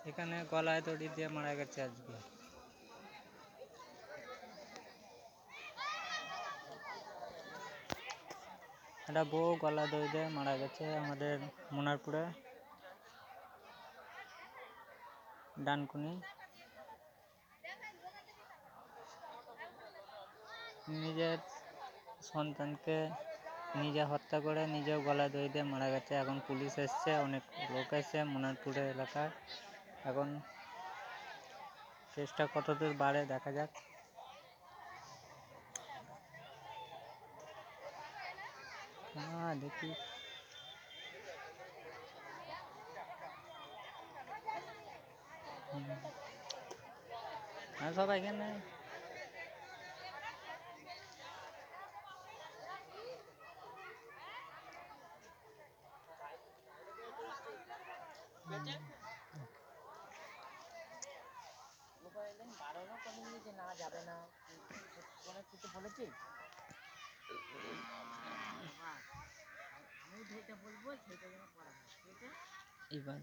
এখানে গলায় দড়ি দিয়ে মারা গেছে আজকে। একটা বউ গলায় দড়ি দিয়ে মারা গেছে আমাদের মোনারপুরে ডানকুনি। নিজের সন্তানকে নিজে হত্যা করে নিজেও গলায় দড়ি দিয়ে মারা গেছে। এখন পুলিশ এসছে, অনেক লোক এসছে মোনারপুরে এলাকায়। এখন কেসটা কতদূর বাড়ে দেখা যাক। হ্যাঁ দেখি। হ্যাঁ সবাই এখানে এবার